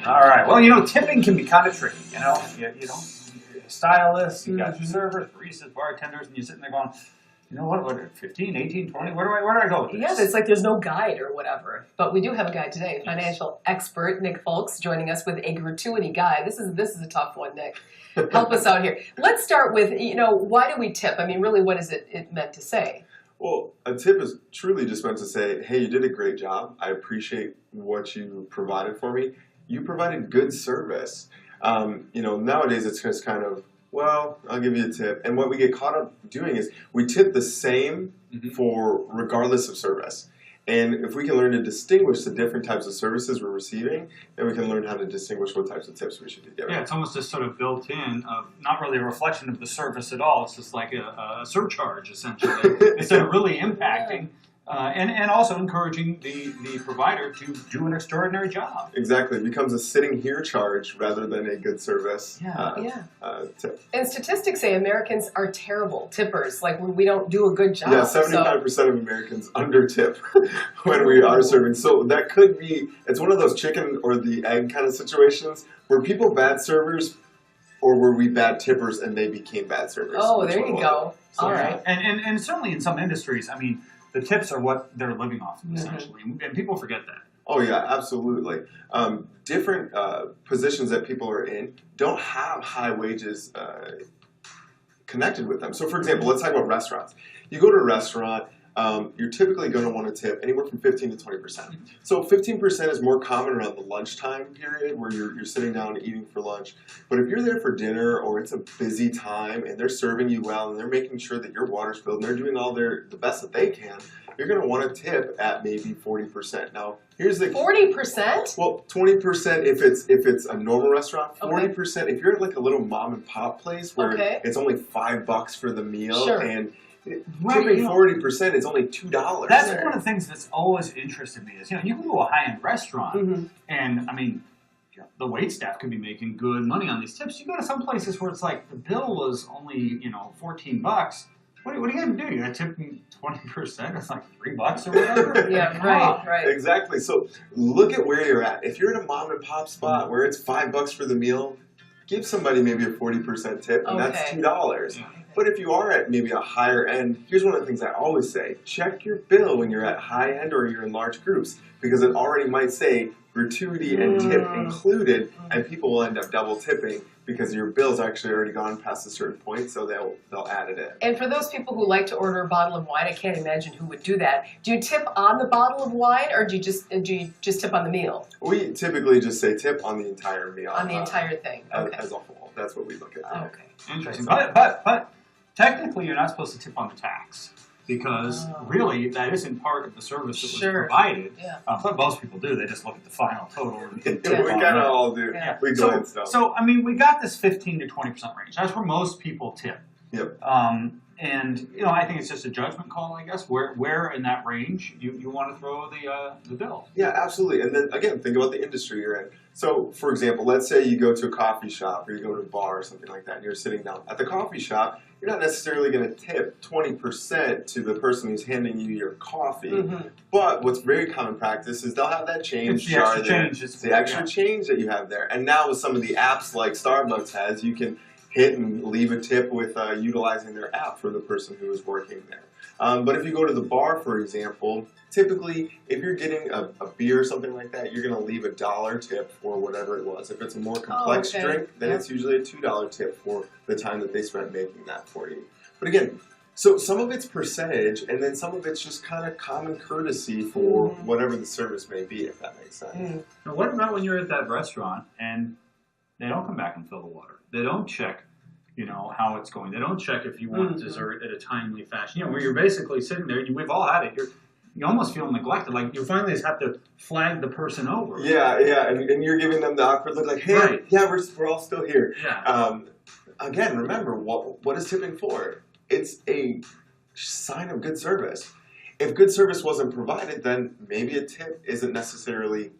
All right. Well, tipping can be kind of tricky. Stylists, you got your servers, baristas, bartenders, and you're sitting there going, what 15, 18, 20? Where do I go with this? Yeah, it's like there's no guide or whatever. But we do have a guide today. Financial expert Nick Foulks joining us with a gratuity guide. This is a tough one, Nick. Help us out here. Let's start with, why do we tip? I mean, really, what is it meant to say? Well, a tip is truly just meant to say, hey, you did a great job. I appreciate what you provided for me. You provided good service. Nowadays it's just kind of, well, I'll give you a tip. And what we get caught up doing is we tip the same for regardless of service. And if we can learn to distinguish the different types of services we're receiving, then we can learn how to distinguish what types of tips we should be giving. Yeah, it's almost just sort of built in of not really a reflection of the service at all. It's just like a surcharge, essentially, instead of really impacting. And also encouraging the provider to do an extraordinary job. Exactly. It becomes a sitting here charge rather than a good service tip. And statistics say Americans are terrible tippers. Like, we don't do a good job. Yeah, 75% of Americans under-tip when we are serving. So that could be, it's one of those chicken or the egg kind of situations. Were people bad servers, or were we bad tippers and they became bad servers? Oh, there you go. So, all right. And certainly in some industries, I mean, the tips are what they're living off of, essentially, and people forget that. Oh, yeah, absolutely. Different positions that people are in don't have high wages connected with them. So, for example, let's talk about restaurants. You go to a restaurant, you're typically going to want to tip anywhere from 15 to 20%. So 15% is more common around the lunchtime period where you're sitting down eating for lunch. But if you're there for dinner or it's a busy time and they're serving you well and they're making sure that your water's filled and they're doing the best that they can, you're going to want to tip at maybe 40%. Now, here's the 40%? Well, 20% if it's a normal restaurant. 40% if you're at like a little mom and pop place where it's only $5 for the meal and tipping 40% is only $2. That's one of the things that's always interested me is, you can go to a high-end restaurant and, I mean, the wait staff could be making good money on these tips. You go to some places where it's like the bill was only, $14. What are you going to do? You're going to tip me 20%? It's like $3 or whatever? Yeah, right. Exactly. So look at where you're at. If you're at a mom and pop spot where it's $5 for the meal, give somebody maybe a 40% tip, and that's $2. Yeah. But if you are at maybe a higher end, here's one of the things I always say. Check your bill when you're at high end or you're in large groups, because it already might say gratuity and tip included, and people will end up double tipping because your bill's actually already gone past a certain point, so they'll add it in. And for those people who like to order a bottle of wine, I can't imagine who would do that. Do you tip on the bottle of wine, or do you just tip on the meal? We typically just say tip on the entire meal. On the entire thing, as a whole. That's what we look at. Okay. Interesting. But technically, you're not supposed to tip on the tax. Because really, that isn't part of the service that was provided. Yeah. But most people do. They just look at the final total. And we kind of all do. Yeah. We go and stuff. So, I mean, we got this 15 to 20% range. That's where most people tip. Yep. And, I think it's just a judgment call, I guess, where in that range you want to throw the bill. Yeah, absolutely. And then, again, think about the industry you're in. So, for example, let's say you go to a coffee shop or you go to a bar or something like that, and you're sitting down. At the coffee shop, you're not necessarily going to tip 20% to the person who's handing you your coffee. But what's very common practice is they'll have that change jar there. It's the extra change that you have there. And now with some of the apps like Starbucks has, you can hit and leave a tip with utilizing their app for the person who is working there. But if you go to the bar, for example, typically if you're getting a beer or something like that, you're going to leave $1 tip for whatever it was. If it's a more complex drink, then it's usually a $2 tip for the time that they spent making that for you. But again, so some of it's percentage, and then some of it's just kind of common courtesy for whatever the service may be, if that makes sense. Now, what about when you're at that restaurant and they don't come back and fill the water? They don't check, how it's going. They don't check if you want dessert at a timely fashion. Where you're basically sitting there, we've all had it. You almost feel neglected. Like you finally just have to flag the person over. Yeah, and you're giving them the awkward look, like, hey, we're all still here. Yeah. Again, remember what is tipping for? It's a sign of good service. If good service wasn't provided, then maybe a tip isn't necessarily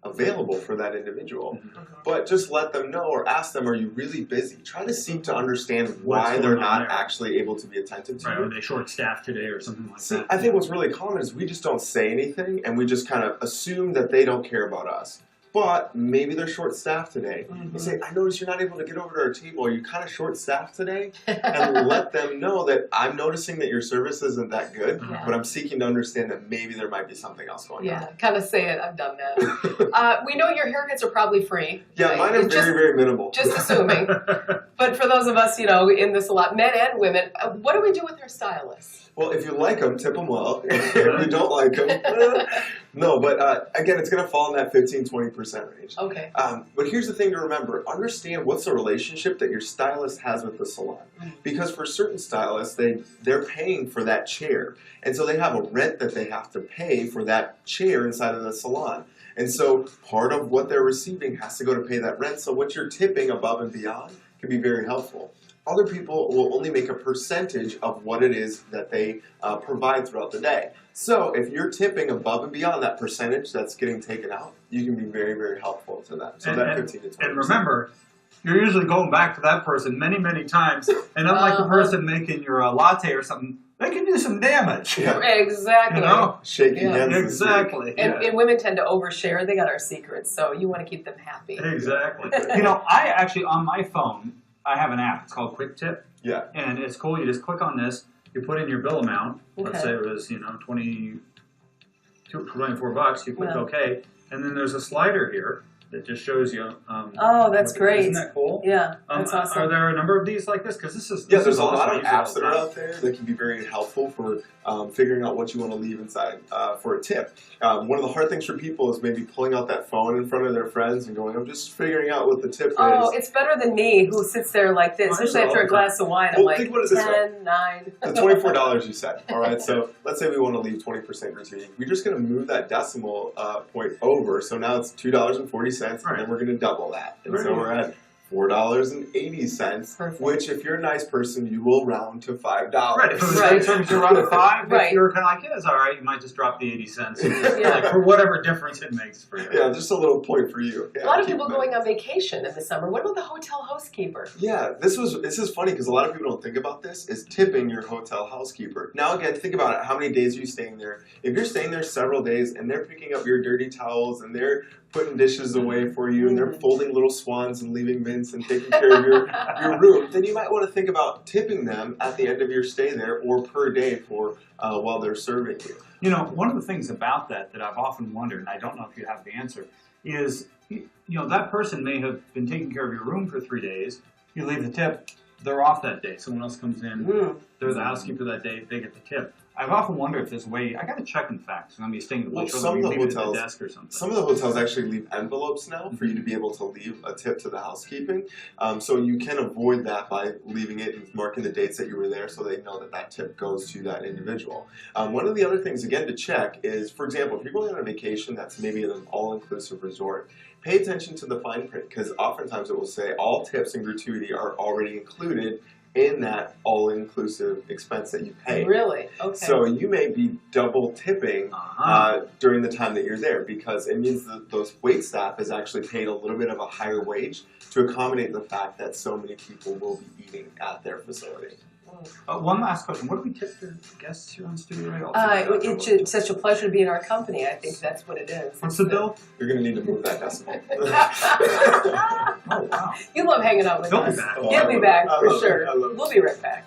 available for that individual. But just let them know or ask them, are you really busy? Try to seek to understand why they're not actually able to be attentive to you. Are they short-staffed today or something like that? I think what's really common is we just don't say anything and we just kind of assume that they don't care about us. but maybe they're short-staffed today. You say, I noticed you're not able to get over to our table. Are you kind of short-staffed today? And let them know that I'm noticing that your service isn't that good, but I'm seeking to understand that maybe there might be something else going on. Yeah, kind of say it. I've done that. We know your haircuts are probably free. Yeah, right? mine are very, very minimal. Just assuming. But for those of us, in the salon, men and women, what do we do with our stylists? Well, if you like them, tip them well. If you don't like them, no. But again, it's going to fall in that 15-20% range. Okay. But here's the thing to remember. Understand what's the relationship that your stylist has with the salon. Because for certain stylists, they're paying for that chair. And so they have a rent that they have to pay for that chair inside of the salon. And so part of what they're receiving has to go to pay that rent. So what you're tipping above and beyond can be very helpful. Other people will only make a percentage of what it is that they provide throughout the day. So if you're tipping above and beyond that percentage that's getting taken out, you can be very, very helpful to them. So that 15 to 20%. And remember, you're usually going back to that person many, many times. And unlike the person making your latte or something, they can do some damage. Yeah. Exactly. Shaking hands. Exactly. And women tend to overshare. They got our secrets, so you want to keep them happy. Exactly. I actually, on my phone, I have an app. It's called Quick Tip. Yeah. And it's cool. You just click on this. You put in your bill amount. Let's say it was, $24. You click OK. And then there's a slider here that just shows you. That's great. Isn't that cool? Yeah, that's awesome. Are there a number of these like this? Because this is there's a awesome. lot of apps that are out there that can be very helpful for figuring out what you want to leave inside for a tip. One of the hard things for people is maybe pulling out that phone in front of their friends and going, I'm just figuring out what the tip is. Oh, it's better than me who sits there like this, especially after a glass of wine. I'm like, think about it this 10, 9. The $24 you said, all right? So let's say we want to leave 20% gratuity. We're just going to move that decimal point over. So now it's $2.40, and then we're going to double that. And so we're at $4.80, Perfect. which if you're a nice person, you will round to $5. Right. If you're around 5, if you're kind of like, it's all right, you might just drop the 80 cents. Like, for whatever difference it makes for you. Yeah, just a little point for you. Yeah, a lot of people going on vacation in the summer. What about the hotel housekeeper? Yeah, this is funny because a lot of people don't think about this, is tipping your hotel housekeeper. Now again, think about it. How many days are you staying there? If you're staying there several days and they're picking up your dirty towels and they're putting dishes away for you and they're folding little swans and leaving mints and taking care of your room, then you might want to think about tipping them at the end of your stay there or per day for while they're serving you. One of the things about that I've often wondered, and I don't know if you have the answer, is that person may have been taking care of your room for 3 days. You leave the tip, they're off that day. Someone else comes in, they're the housekeeper that day, they get the tip. I've often wondered if there's a way. I got to check, in fact. So I'm going to be staying at the place, some of the leave it at hotels, the desk or something. Some of the hotels actually leave envelopes now for you to be able to leave a tip to the housekeeping. So you can avoid that by leaving it and marking the dates that you were there so they know that tip goes to that individual. One of the other things, again, to check is, for example, if you're going on a vacation that's maybe at an all-inclusive resort, pay attention to the fine print because oftentimes it will say all tips and gratuity are already included in that all-inclusive expense that you pay. Really? Okay. So you may be double tipping during the time that you're there because it means that those wait staff is actually paid a little bit of a higher wage to accommodate the fact that so many people will be eating at their facility. One last question. What do we tip the guests here on Studio Radio? It's such a pleasure to be in our company. I think that's what it is. What's the bill? You're going to need to move that decimal. Oh, wow. You love hanging out with us. Back. He'll be back for sure. We'll be right back.